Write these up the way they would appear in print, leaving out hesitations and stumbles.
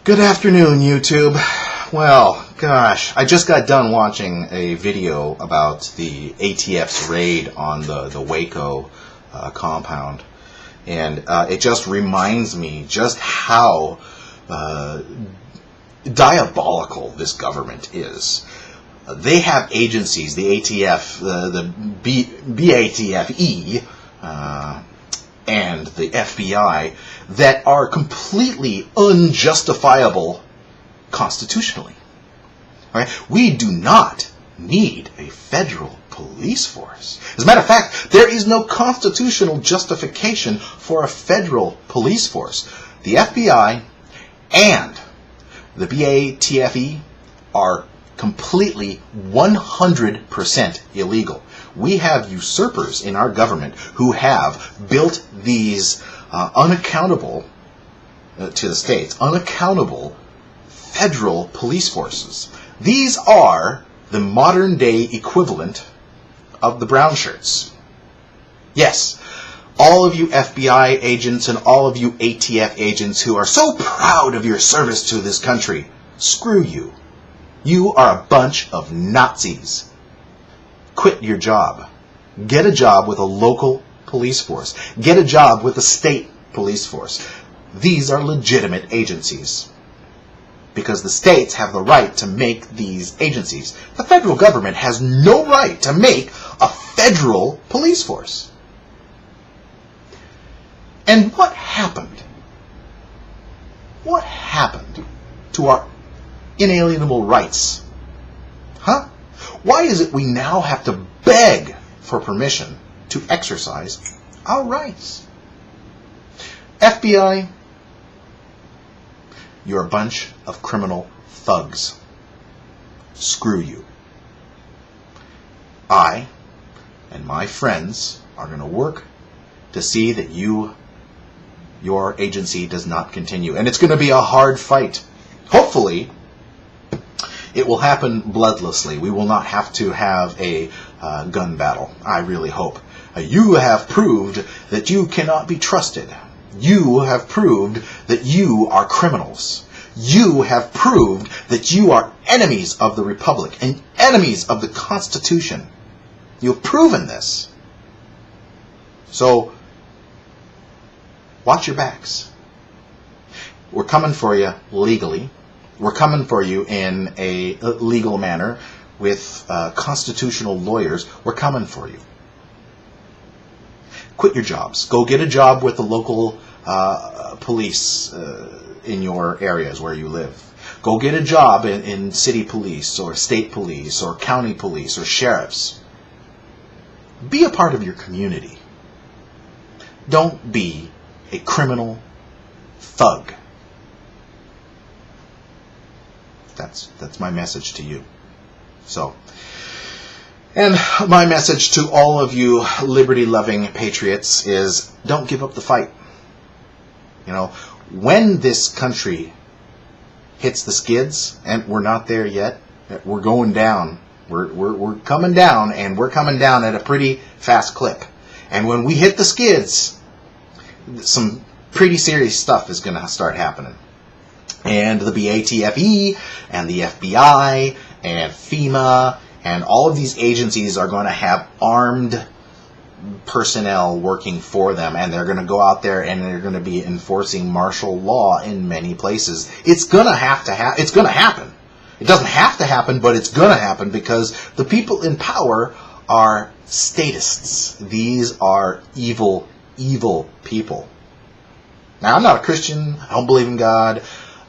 Good afternoon, YouTube. Well, gosh, I just got done watching a video about the ATF's raid on the Waco compound. And it just reminds me just how diabolical this government is. They have agencies, the ATF, the BATFE, and the FBI, that are completely unjustifiable constitutionally. All right? We do not need a federal police force. As a matter of fact, there is no constitutional justification for a federal police force. The FBI and the BATFE are completely 100% illegal. We have usurpers in our government who have built these unaccountable, to the states, unaccountable federal police forces. These are the modern day equivalent of the brown shirts. Yes, all of you FBI agents and all of you ATF agents who are so proud of your service to this country, screw you. You are a bunch of Nazis. Quit your job. Get a job with a local police force. Get a job with a state police force. These are legitimate agencies because the states have the right to make these agencies. The federal government has no right to make a federal police force. And what happened? What happened to our inalienable rights? Huh? Why is it we now have to beg for permission to exercise our rights? FBI, you're a bunch of criminal thugs. Screw you. I and my friends are going to work to see that your agency does not continue. And it's going to be a hard fight. Hopefully, it will happen bloodlessly. We will not have to have a gun battle. I really hope. You have proved that you cannot be trusted. You have proved that you are criminals. You have proved that you are enemies of the Republic and enemies of the Constitution. You've proven this. So, watch your backs. We're coming for you legally. We're coming for you in a legal manner with constitutional lawyers. We're coming for you. Quit your jobs. Go get a job with the local police in your areas where you live. Go get a job in city police or state police or county police or sheriffs. Be a part of your community. Don't be a criminal thug. That's my message to you. So, and my message to all of you liberty-loving patriots is don't give up the fight. You know, when this country hits the skids, and we're not there yet, we're going down. We're coming down, and we're coming down at a pretty fast clip. And when we hit the skids, some pretty serious stuff is going to start happening. And the BATFE and the FBI and FEMA and all of these agencies are going to have armed personnel working for them, and they're going to go out there and they're going to be enforcing martial law in many places. It's going to have to it's going to happen. It doesn't have to happen, but it's going to happen because the people in power are statists. These are evil, evil people. Now, I'm not a Christian. I don't believe in God.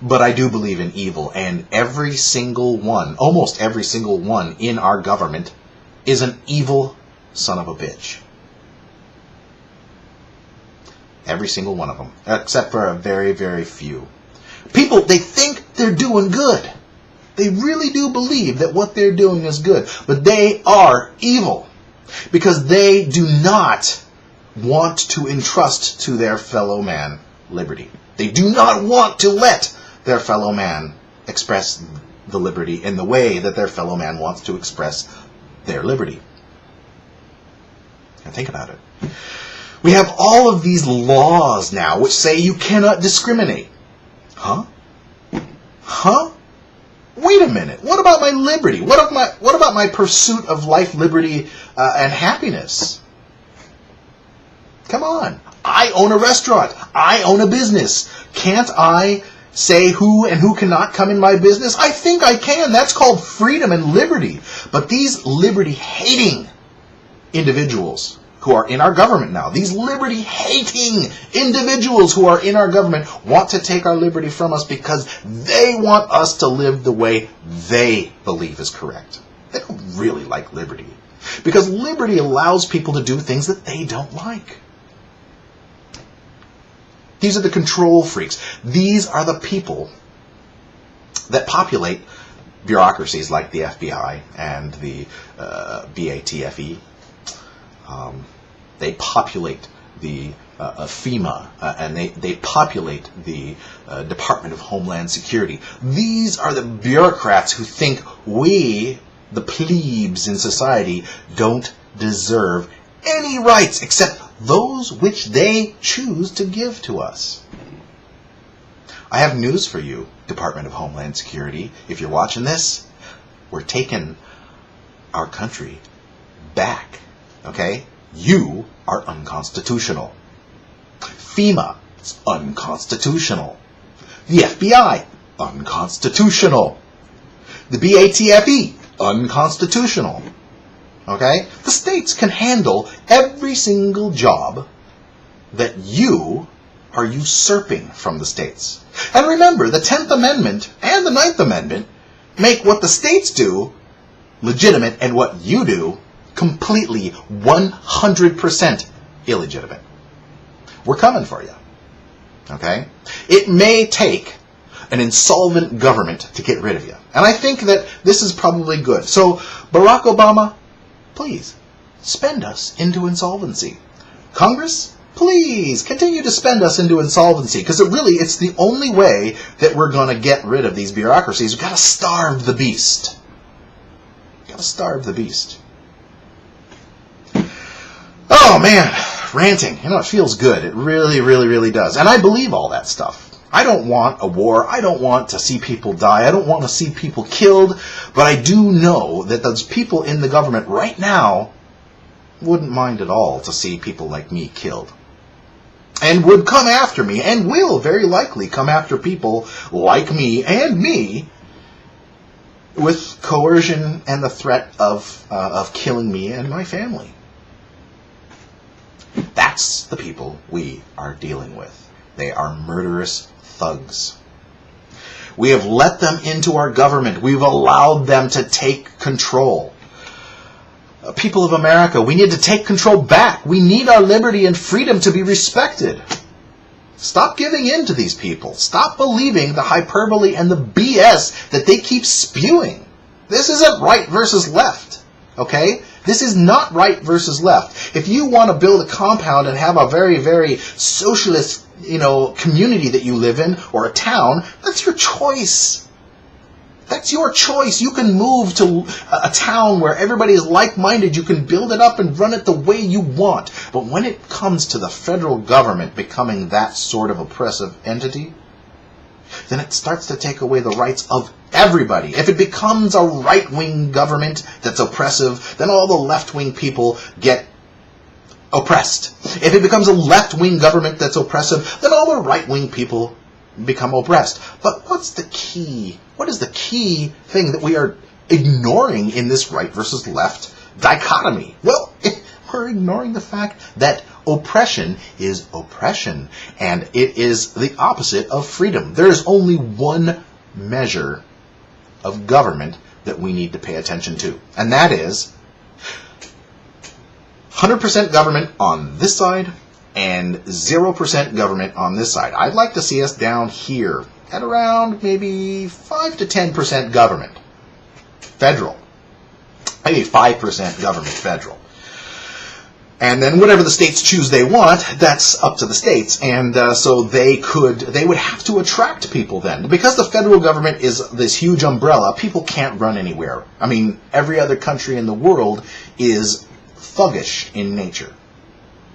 But I do believe in evil, and every single one, almost every single one in our government is an evil son of a bitch. Every single one of them, except for a very, very few. People, they think they're doing good. They really do believe that what they're doing is good, but they are evil because they do not want to entrust to their fellow man liberty. They do not want to let their fellow man express the liberty in the way that their fellow man wants to express their liberty. And think about it. We have all of these laws now which say you cannot discriminate. Huh? Huh? Wait a minute. What about my liberty? What about my pursuit of life, liberty, and happiness? Come on. I own a restaurant. I own a business. Can't I say who and who cannot come in my business? I think I can. That's called freedom and liberty. But these liberty-hating individuals who are in our government now, these liberty-hating individuals who are in our government want to take our liberty from us because they want us to live the way they believe is correct. They don't really like liberty, because liberty allows people to do things that they don't like. These are the control freaks. These are the people that populate bureaucracies like the FBI and the BATFE. They populate the FEMA, and they populate the Department of Homeland Security. These are the bureaucrats who think we, the plebes in society, don't deserve any rights except those which they choose to give to us. I have news for you, Department of Homeland Security. If you're watching this, we're taking our country back. Okay? You are unconstitutional. FEMA is unconstitutional. The FBI, unconstitutional. The BATFE, unconstitutional. Okay? The states can handle every single job that you are usurping from the states. And remember, the 10th Amendment and the 9th Amendment make what the states do legitimate and what you do completely 100% illegitimate. We're coming for you. Okay? It may take an insolvent government to get rid of you. And I think that this is probably good. So, Barack Obama, please, spend us into insolvency. Congress, please, continue to spend us into insolvency, because it's the only way that we're going to get rid of these bureaucracies. We've got to starve the beast. We've got to starve the beast. Oh, man, ranting. It feels good. It really, really, really does. And I believe all that stuff. I don't want a war. I don't want to see people die. I don't want to see people killed. But I do know that those people in the government right now wouldn't mind at all to see people like me killed. And would come after me, and will very likely come after people like me and me, with coercion and the threat of killing me and my family. That's the people we are dealing with. They are murderous thugs. We have let them into our government. We've allowed them to take control. People of America, we need to take control back. We need our liberty and freedom to be respected. Stop giving in to these people. Stop believing the hyperbole and the BS that they keep spewing. This isn't right versus left, okay? This is not right versus left. If you want to build a compound and have a very, very socialist, community that you live in, or a town, that's your choice. That's your choice. You can move to a town where everybody is like-minded. You can build it up and run it the way you want. But when it comes to the federal government becoming that sort of oppressive entity, then it starts to take away the rights of everybody. If it becomes a right-wing government that's oppressive, then all the left-wing people get oppressed. If it becomes a left-wing government that's oppressive, then all the right-wing people become oppressed. But what's the key? What is the key thing that we are ignoring in this right versus left dichotomy? Well, we're ignoring the fact that oppression is oppression, and it is the opposite of freedom. There is only one measure of government that we need to pay attention to, and that is 100% government on this side and 0% government on this side. I'd like to see us down here at around maybe 5 to 10% government, federal. Maybe 5% government, federal. And then whatever the states choose they want, that's up to the states. And so they would have to attract people then. Because the federal government is this huge umbrella, people can't run anywhere. I mean, every other country in the world is thuggish in nature.